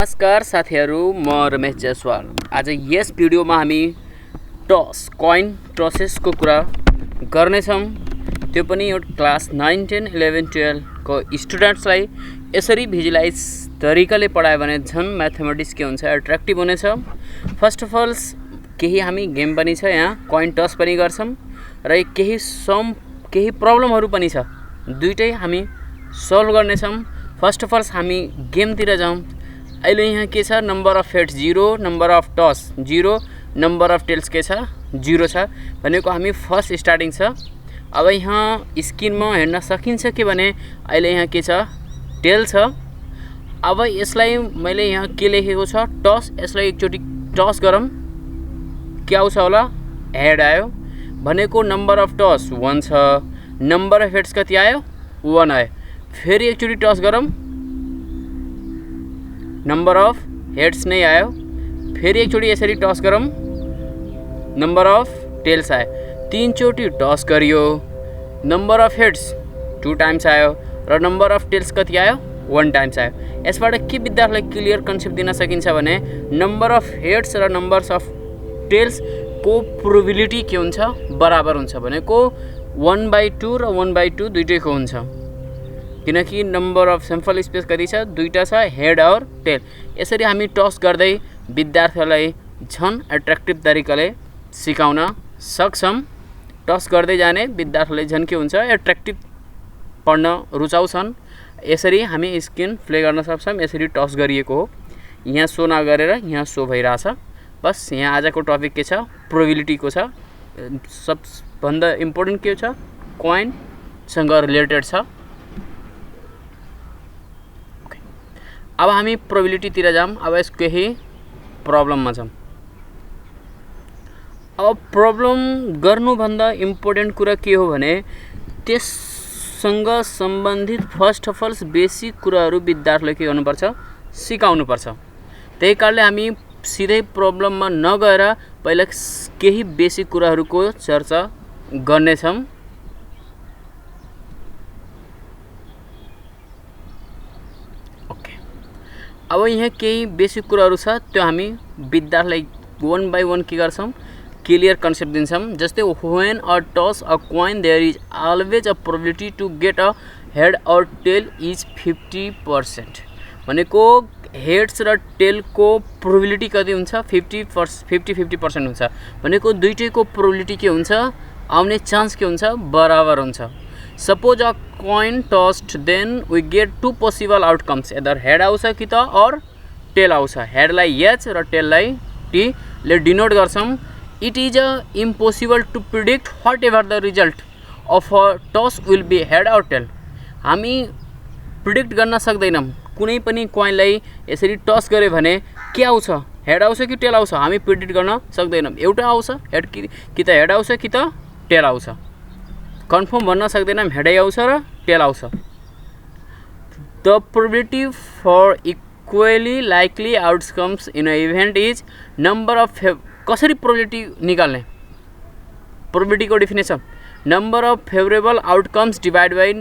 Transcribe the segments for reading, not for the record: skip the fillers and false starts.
नमस्कार साथीहरू, म रमेश जयसवाल। आज यस भिडियोमा हामी टस कोइन टसेसको कुरा गर्नेछौँ। त्यो पनि एउटा क्लास 9, 10, 11, 12 को स्टुडेन्ट्सलाई यसरी भिजुअलाइज तरिकाले पढायो भने झन् म्याथमेटिक्स के हुन्छ, एट्र्याक्टिभ हुनेछ। फर्स्ट अफ अल केही हामी गेम पनि छ, यहाँ कोइन टस पनि गर्छौँ र केही प्रब्लमहरू पनि छ, दुईटै हामी सल्भ गर्नेछौँ। फर्स्ट अफ अल हामी गेमतिर जाउँ। अहिले यहाँ के छ, number of heads 0, number of toss 0, number of tails के छ 0 छ भनेको हामी फर्स्ट स्टार्टिङ छ। अब यहाँ स्क्रिनमा हेर्न सकिन्छ के भने अहिले यहाँ के छ, टेल छ। अब यसलाई मैले यहाँ के लेखेको छ, टस। यसलाई एकचोटि टस गरौँ, के आउँछ होला, हेड आयो भनेको नम्बर अफ टस 1 छ, नम्बर अफ हेड्स कति आयो 1 आयो। फेरि एकचोटि टस गरौँ, नंबर अफ हेड्स नहीं आयो। फिर एक चोटी यसरी टस गरौँ, नंबर अफ टेल्स आयो। 3 चोटी टस गरियो, नंबर अफ हेड्स 2 टाइम्स आयो र नंबर अफ टेल्स कति आयो 1 टाइम्स आयो। यसबाट के विद्यार्थीलाई क्लियर कन्सेप्ट दिन सकिन्छ भने नंबर अफ हेड्स र नंबर्स अफ टेल्स को प्रोबेबिलिटी के हुन्छ, बराबर हुन्छ भनेको 1/2 र 1/2 दुईटैको हुन्छ, किनकि नंबर अफ सैम्पल स्पेस कति छ, दुईटा छ, हेड और टेल। यसरी हामी टस गर्दै विद्यार्थीलाई झन् एट्र्याक्टिभ तरिकाले सिकाउन सक्छौँ। टस गर्दै जाने विद्यार्थीले झन् के हुन्छ, एट्र्याक्टिभ पढ्न रुचाउँछन्। यसरी हामी स्क्रिन प्ले गर्न सक्छौँ। यसरी टस गरिएको हो, यहाँ सो नगरेर यहाँ सो भइरहेछ। बस यहाँ आजको टपिक के छ, प्रोबेबिलिटीको छ। सबभन्दा इम्पोर्टेन्ट के छ, कोइनसँग रिलेटेड छ। अब हामी प्रोबेबिलिटीतिर जाऊँ। अब यसको केही प्रब्लममा जाऊँ। अब प्रब्लम गर्नुभन्दा इम्पोर्टेन्ट कुरा के हो भने त्यससँग सम्बन्धित फर्स्ट अफ अल बेसिक कुराहरू विद्यार्थीले के गर्नुपर्छ, सिकाउनुपर्छ। त्यही कारणले हामी सिधै प्रब्लममा नगएर पहिला केही बेसिक कुराहरूको चर्चा गर्नेछौँ। अब यहाँ केही बेसिक कुराहरू छ, त्यो हामी विद्यार्थीलाई 1 by 1 के गर्छौँ, क्लियर कन्सेप्ट दिन्छौँ। जस्तै when a toss a coin there is always a probability to get a head or tail is 50% भनेको हेड्स र टेलको प्रोबेबिलिटी कति हुन्छ, 50% हुन्छ भनेको दुईटैको प्रोबेबिलिटी के हुन्छ, आउने चान्स के हुन्छ, बराबर हुन्छ। Suppose a coin tossed, then we get 2 possible outcomes, either head आउँछ कि त और टेल आउँछ। हेडलाई एच र टेललाई टी ले डिनोट गर्छौँ। It is impossible to predict whatever the result of a toss will be head or tail. हामी प्रिडिक्ट गर्न सक्दैनौँ, कुनै पनि कोइनलाई यसरी टस गरे भने के आउँछ, हेड आउँछ कि टेल आउँछ, हामी प्रिडिक्ट गर्न सक्दैनौँ। एउटा आउँछ हेड कि त हेड आउँछ कि त टेल आउँछ, कन्फर्म भन्न सक्दैनौँ हेडै आउँछ र टेल आउँछ। The probability for equally likely outcomes in a event is number of कसरी प्रोबेबिलिटी निकाल्ने, प्रोबेबिलिटीको definition number of favourable outcomes divide by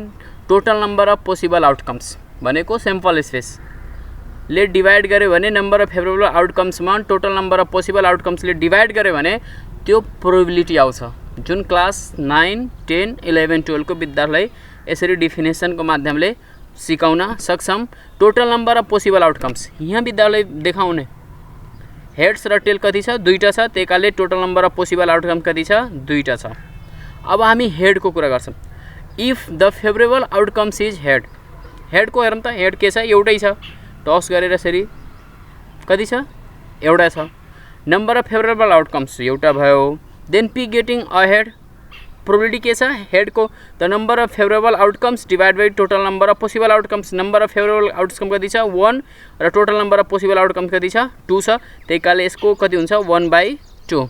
total number of possible outcomes भनेको सैम्पल स्पेसले डिभाइड गर्यो भने नम्बर अफ फेभरेबल आउटकम्समा total number of possible आउटकम्सले divide गर्यो भने त्यो प्रोबेबिलिटी आउँछ, जुन क्लास 9, 10, 11, 12 को विद्यार्थीलाई यसरी डेफिनेसनको माध्यमले सिकाउन सक्छौँ। Total number of possible outcomes यहाँ विद्यार्थीलाई देखाउने, हेड्स र टेल कति छ, दुईटा छ, त्यही कारणले total number of possible outcome कति छ, दुईटा छ। अब हामी हेडको कुरा गर्छौँ। If the favourable outcomes is head, हेडको हेरौँ त, हेड के छ, एउटै छ, टस गरेर यसरी कति छ, एउटा छ। नम्बर अफ फेभरेबल आउटकम्स एउटा भयो। Then P getting a head, probability के छ, हेड को the number of favourable outcomes divide by total number of possible outcomes. Number of favourable outcome कति छ, 1 र total number of possible outcome कति छ, 2 छ, त्यही कारणले यसको कति हुन्छ, 1/2।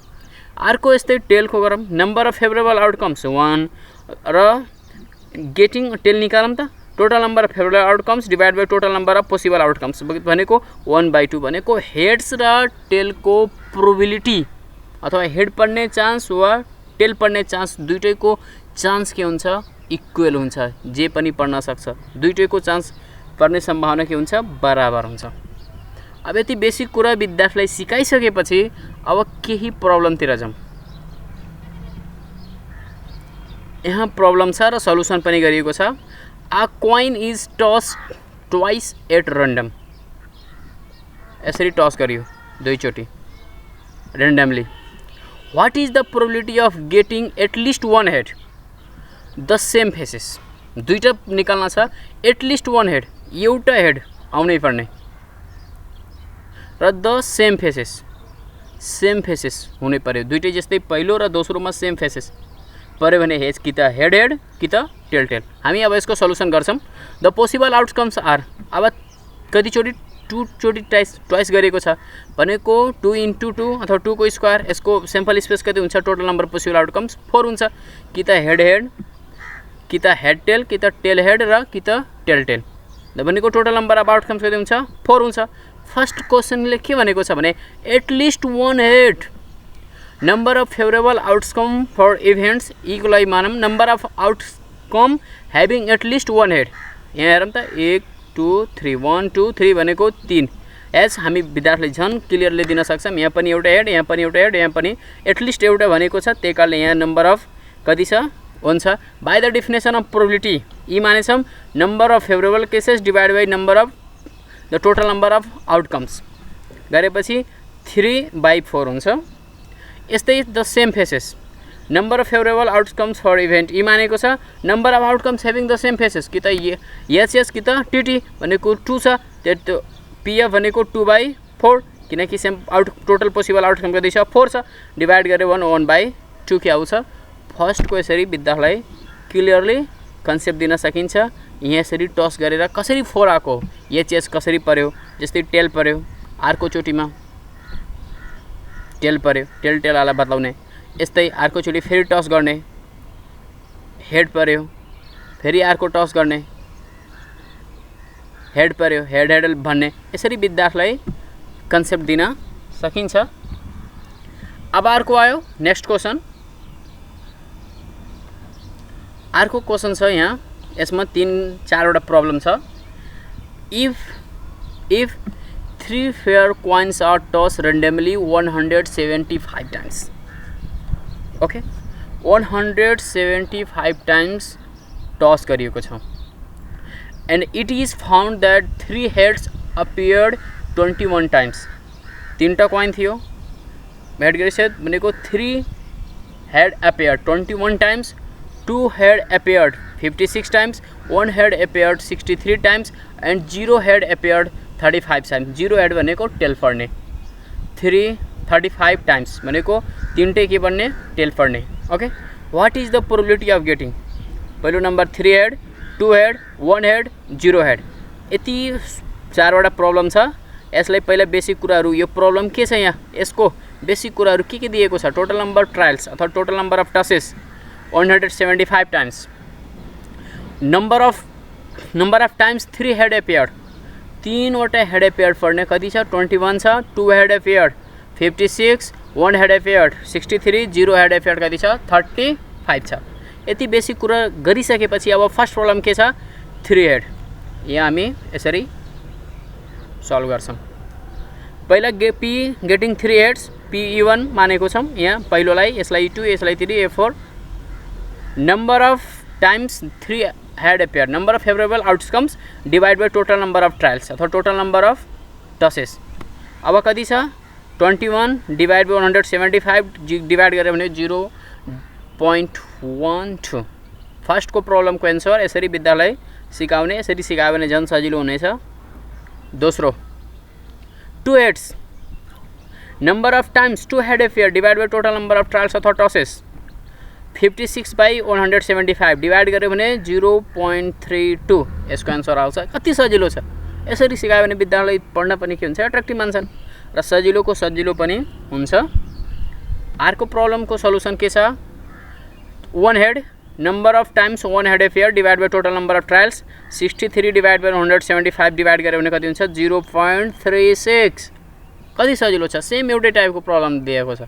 अर्को यस्तै टेलको गरौँ। नंबर अफ फेभरेबल आउटकम्स 1 र गेटिङ टेल निकालौँ त, total number of favourable outcomes divide by total number of possible outcomes भनेको 1/2 भनेको हेड्स र टेलको प्रोबेबिलिटी अथवा हेड पढ्ने चान्स वा टेल पढ्ने चान्स दुईटैको चान्स के हुन्छ, इक्वल हुन्छ। जे पनि पढ्न सक्छ, दुईटैको चान्स पर्ने सम्भावना के हुन्छ, बराबर हुन्छ। अब यति बेसिक कुरा विद्यार्थीलाई सिकाइसकेपछि अब केही प्रब्लमतिर जाउँ। यहाँ प्रब्लम छ र सल्युसन पनि गरिएको छ। A coin is toss twice at random. यसरी टस गरियो दुईचोटी randomly. What is the probability of getting at least one head the same faces. दुईटा निकाल्न छ, एटलिस्ट वन हेड, एउटा हेड आउनै पर्ने र द सेम फेसेस हुनै पर्यो। दुईटै जस्तै पहिलो र दोस्रोमा सेम फेसेस पर्यो भने हेज कि त हेड हेड कि त टेल टेल। हामी अब यसको सल्युसन गर्छौँ। द पोसिबल आउटकम्स आर, अब कतिचोटि टू चोटि ट्वाइस गरेको छ भनेको 2 × 2 अथवा 2 को स्क्वायर। यसको सैम्पल स्पेस कति हुन्छ, टोटल नंबर पोसिबल आउटकम्स 4 हुन्छ। कि त हेड हेड कि त हेड टेल कि त टेल हेड र कि त टेल टेल भनेको टोटल नंबर अफ आउटकम्स कति हुन्छ, 4 हुन्छ। फर्स्ट क्वेश्चनले के भनेको छ भने at least one head, number of favourable outcome for events E को लागि मानौँ number of outcome having at least one head. यहाँ हेरौँ त 1 2 3 1 2 3 भनेको 3। एज हामी विद्यार्थीले झन् क्लियरली दिन सक्छौँ। यहाँ पनि एउटा हेड, यहाँ पनि एउटा हेड, यहाँ पनि एटलिस्ट एउटा भनेको छ, त्यही कारणले यहाँ नंबर अफ कति छ, 1 छ। By the definition of probability E मानेछौँ number of favourable cases divide by number of the total number of outcomes गरेपछि 3/4 हुन्छ। यस्तै the same faces number of favourable outcomes for event E मानेको छ number of outcomes having the same faces कि त HS कि त TT भनेको 2 छ, त्यो पीएफ भनेको 2/4 किनकि सेम टोटल पोसिबल आउटकम कति छ 4 छ, डिवाइड गरे 1/2 के आउँछ। फर्स्ट को यसरी विद्यार्थीलाई क्लियरली कन्सेप्ट दिन सकिन्छ। यहाँ यसरी टस गरेर कसरी 4 आको, एचएस कसरी पर्यो, जस्तै टेल पर्यो, अर्को चोटीमा टेल पर्यो, टेल टेल वाला बतलाउने। यस्तै अर्को चोटी फेरि टस गर्ने, हेड पर्यो, फेरि अर्को टस गर्ने, हेड पर्यो, हेड हेड भन्ने। यसरी विद्यार्थीलाई कन्सेप्ट दिन सकिन्छ। अब अर्को आयो नेक्स्ट क्वेश्चन। अर्को क्वेश्चन छ यहाँ, यसमा 3-4 वटा प्रब्लम छ। If 3 fair coins are tossed randomly 175 times, okay 175 times toss गरिएको छ and it is found that 3 heads appeared 21 times. 3टा कोइन थियो, हेड गरेछ भनेको 3 head appeared 21 times, 2 head appeared 56 times, 1 head appeared 63 times and 0 head appeared 35 times. 0 head भनेको tail पर्ने, 35 times भनेको 3टै के बन्ने, टेल पर्ने। Okay, what is the probability of getting, पहिलो number 3 head, 2 head, 1 head, 0 head. यति 4 वटा प्रब्लम छ। यसलाई पहिला बेसिक कुराहरू, यो प्रब्लम के छ, यहाँ यसको बेसिक कुराहरू के दिएको छ। टोटल नंबर ट्रायल्स अथवा total number of tosses 175 times, number of times 3 head appeared, 3 वटा हेड appeared पर्ने कति छ, 21 छ। 2 head appeared 56, 1 head appeared 63, 0 head appeared कति छ, 35 छ। यति बेसिक कुरा गरिसकेपछि अब फर्स्ट प्रब्लम के छ, 3 हेड। यहाँ हामी यसरी सल्भ गर्छौँ। पहिला पी गेटिङ 3 हेड्स, PE1 मानेको छौँ यहाँ पहिलोलाई, यसलाई E2, यसलाई 3, A4। Number of times 3 head appeared, number of favourable outcomes divide by total number of trials अथवा टोटल नंबर अफ टसेस। अब कति छ, 21 डिवाइड बाई 175 डिवाइड गऱ्यो भने 0.12। फर्स्ट को प्रब्लम को एन्सर यसरी विद्यार्थीलाई सिकाउने, यसरी सिकायो भने झन् सजिलो हुनेछ। दोस्रो 2 heads, number of times 2 head appeared divide by total number of trials अथवा टसेस 56/175 डिवाइड गऱ्यो भने 0.32। यसको एन्सर आउँछ। कति सजिलो छ, यसरी सिकायो भने विद्यार्थीलाई पढ्न पनि के हुन्छ, एट्र्याक्टिभ मान्छन् र सजिलोको सजिलो पनि हुन्छ। अर्को प्रब्लमको सल्युसन के छ, 1 head, number of times 1 head appeared divide by total number of trials 63 divide by 175 divide गऱ्यो भने कति हुन्छ, 0.36। कति सजिलो छ, सेम एउटै टाइपको प्रब्लम दिएको छ।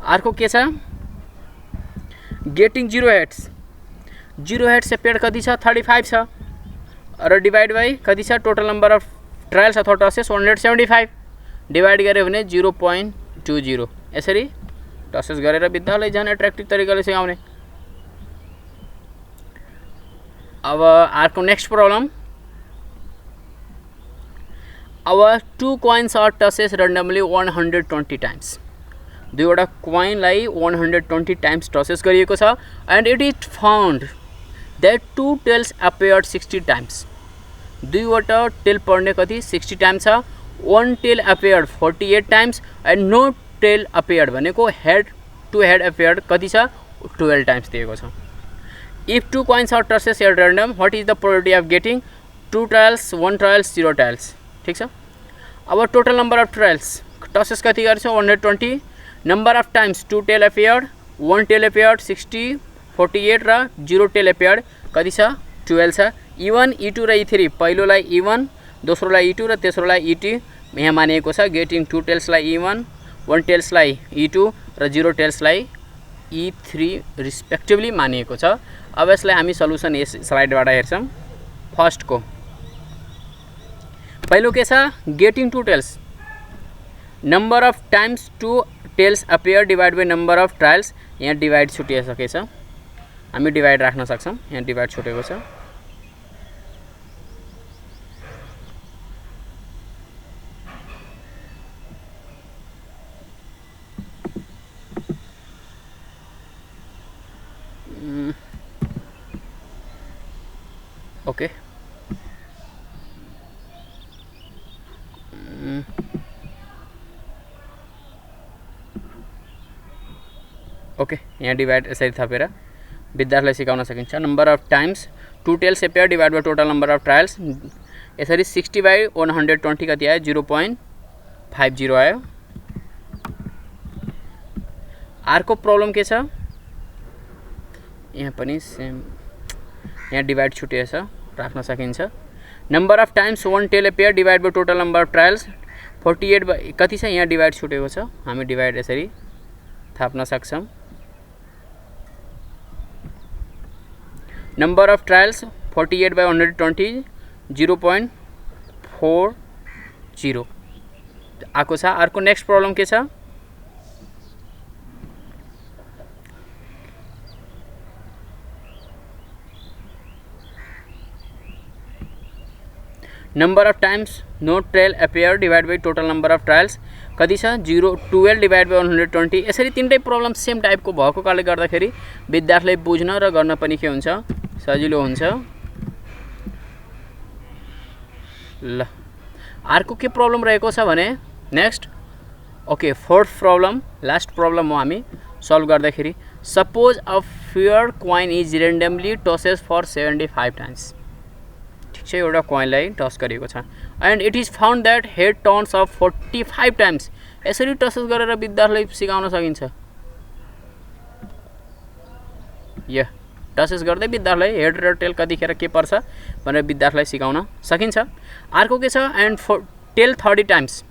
अर्को के छ, गेटिङ 0 हेड्स, 0 हेड्स appeared कति छ, 35 छ र डिवाइड बाई कति छ, टोटल नंबर अफ ट्रायल्स अथवा टसेस 175 डिवाइड गऱ्यो भने 0.20 यसरी टसेस गरेर विद्यालय जान एट्र्याक्टिभ तरिकाले सिकाउने। अब अर्को नेक्स्ट प्रब्लम, अब 2 coins are tossed randomly 120 times। दुईवटा कोइनलाई 120 टाइम्स टसेस गरिएको छ and it is found that 2 tails appeared 60 times. दुईवटा टेल पर्ने कति 60 टाइम्स छ। 1 tail appeared 48 times and no tail appeared भनेको हेड टु हेड appeared कति छ 12 टाइम्स दिएको छ। If 2 coins are tossed at random what is the probability of getting 2 tails 1 tails 0 tails। ठीक छ। अब टोटल नम्बर अफ ट्रायल्स टसेस कति गर्छ 120, number of times 2 tail appeared 1 tail appeared 60 48 र 0 tail appeared कति छ 12 छ। E1 E2 र E3 पहिलोलाई E1 दोस्रोलाई E2 र तेस्रोलाई E2 यहाँ मानिएको छ। गेटिङ 2 tails लाई E1 1 tails लाई E2 र 0 tails लाई E3 रिस्पेक्टिभली मानिएको छ। अब यसलाई हामी सल्युसन यस स्लाइडबाट हेर्छौँ। फर्स्ट को पहिलो के छ getting 2 tails, number of times 2 tails appear divide by number of trials. यहाँ डिवाइड छुटिसकेछ, हामी डिवाइड राख्न सक्छौँ। यहाँ डिवाइड छुटेको छ। ओके ओके यहाँ डिवाइड यसरी थपेर विद्यार्थीलाई सिकाउन सकिन्छ। Number of times 2 tails appear divide by total number of trials यसरी 60 बाई 120 कति आयो 0.50 आयो। अर्को प्रब्लम के छ यहाँ पनि सेम, यहाँ डिवाइड छुटेछ राख्न सकिन्छ। Number of times 1 tail appear divide by total number of trials 48 by कति छ यहाँ डिवाइड छुटेको छ, हामी डिवाइड यसरी थाप्न सक्छौँ। नम्बर अफ ट्रायल्स 48 बाई 120 0.40 आएको छ। अर्को नेक्स्ट प्रब्लम के छ number of times no tail appear divide by total number of trials कति छ 12 डिवाइड बाई 120। यसरी तीनटै प्रब्लम सेम टाइपको भएको कारणले गर्दाखेरि विद्यार्थीले बुझ्न र गर्न पनि के हुन्छ सजिलो हुन्छ। ल अर्को के प्रब्लम रहेको छ भने next okay fourth problem last problem हो हामी सल्भ गर्दाखेरि। Suppose a fair coin is randomly tosses for 75 times. ठिक छ, एउटा कोइनलाई टस गरेको छ and it is found that head turns of 45 times. यसरी टसेस गरेर विद्यार्थीलाई सिकाउन सकिन्छ। य टसेस गर्दै विद्यार्थीलाई हेड र टेल कतिखेर के पर्छ भनेर विद्यार्थीलाई सिकाउन सकिन्छ। अर्को के छ and tail 30 times,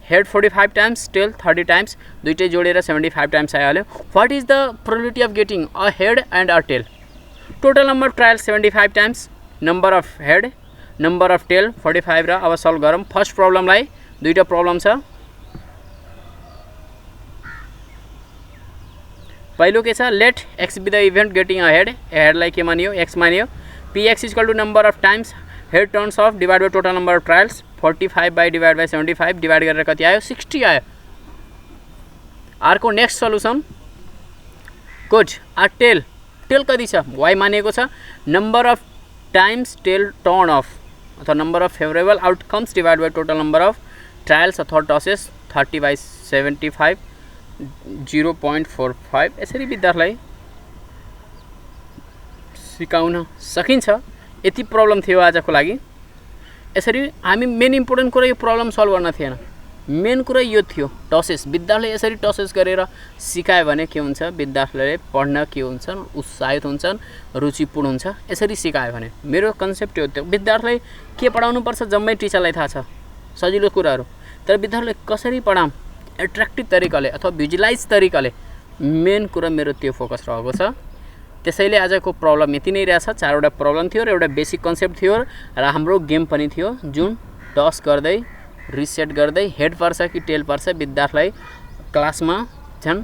head 45 times tail 30 times दुईटै जोडेर 75 टाइम्स आइहाल्यो। What is the probability of getting a head and a tail? Total number of trials 75 times, number of head number of tail 45 र अब सल्भ गरौँ। First प्रब्लमलाई दुईटा problem छ। पहिलो के छ let X be the event getting a head, हेडलाई के मानियो एक्स मानियो। px equal to number of times head turns of divide by total number of trials 45 by divide by 75 divide गरेर कति आयो 60 आयो। अर्को next solution good a tail, tail कति छ y मानिएको छ। Number of times tail turn of अथवा number of favourable outcomes divide by total number of trials अथवा टसेस 30 बाई 75 0.45। यसरी विद्यार्थीलाई सिकाउन सकिन्छ। यति प्रब्लम थियो आजको लागि। यसरी हामी मेन इम्पोर्टेन्ट कुरा यो प्रब्लम सल्भ गर्न थिएन, मेन कुरा यो थियो टसेस। विद्यार्थीले यसरी टसेस गरेर सिकायो भने के हुन्छ विद्यार्थीले पढ्न के हुन्छन् उत्साहित हुन्छन्, रुचिपूर्ण हुन्छ। यसरी सिकायो भने मेरो कन्सेप्ट यो थियो विद्यार्थीलाई के पढाउनु पर्छ जम्मै टिचरलाई थाहा छ सजिलो कुराहरू, तर विद्यार्थीले कसरी पढाऊँ एट्र्याक्टिभ तरिकाले अथवा भिजुअलाइज तरिकाले मेन कुरा मेरो त्यो फोकस रहेको छ। त्यसैले आजको प्रब्लम यति नै रहेछ। 4 वटा प्रब्लम थियो र एउटा बेसिक कन्सेप्ट थियो र हाम्रो गेम पनि थियो, जुन टस गर्दै रिसेट गर्दै हेड पर्छ कि टेल पर्छ विद्यार्थीलाई क्लासमा झन्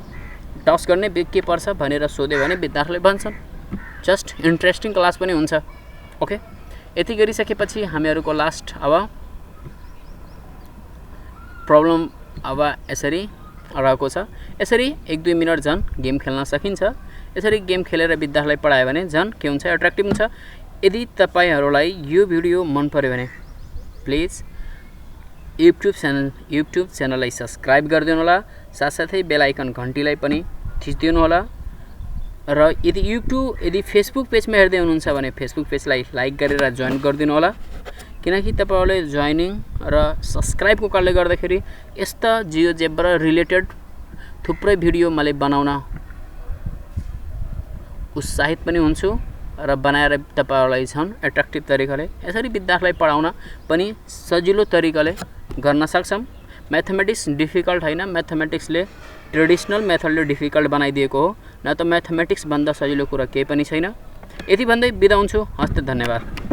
टस गर्ने के पर्छ भनेर सोध्यो भने विद्यार्थीले भन्छन्। जस्ट इन्ट्रेस्टिङ क्लास पनि हुन्छ। ओके, यति गरिसकेपछि हामीहरूको लास्ट अब प्रब्लम अब यसरी रहेको छ। यसरी 1-2 मिनट झन् गेम खेल्न सकिन्छ। यसरी गेम खेलेर विद्यार्थीलाई पढायो भने झन् के हुन्छ, एट्र्याक्टिभ हुन्छ। यदि तपाईहरुलाई यो भिडियो मन पर्यो भने प्लिज युट्युब च्यानललाई सब्स्क्राइब गरिदिनु होला, साथसाथै बेल आइकन घण्टीलाई पनि थिचिदिनु होला र यदि फेसबुक पेजमा हेर्दै हुनुहुन्छ भने फेसबुक पेजलाई लाइक गरेर जोइन गरिदिनु होला, किनकि तपाईहरुले जोइनिङ र सब्स्क्राइबको कारणले गर्दाखेरि यस्ता जियोजेब्रा रिलेटेड थुप्रै भिडियो मैले बनाउन उत्साहित पनि हुन्छु र बनाएर तपाईहरुलाई छन् एट्र्याक्टिभ तरिकाले यसरी विद्यार्थीलाई पढाउन पनि सजिलो तरिकाले गर्न सक्छौं। म्याथमेटिक्स डिफिकल्ट हैन, म्याथमेटिक्सले ट्रेडिसनल मेथडले डिफिकल्ट बनाइदिएको हो, न त म्याथमेटिक्स भन्दा सजिलो कुरा केही पनि छैन। यति भन्दै बिदा हुन्छु। हस्त, धन्यवाद।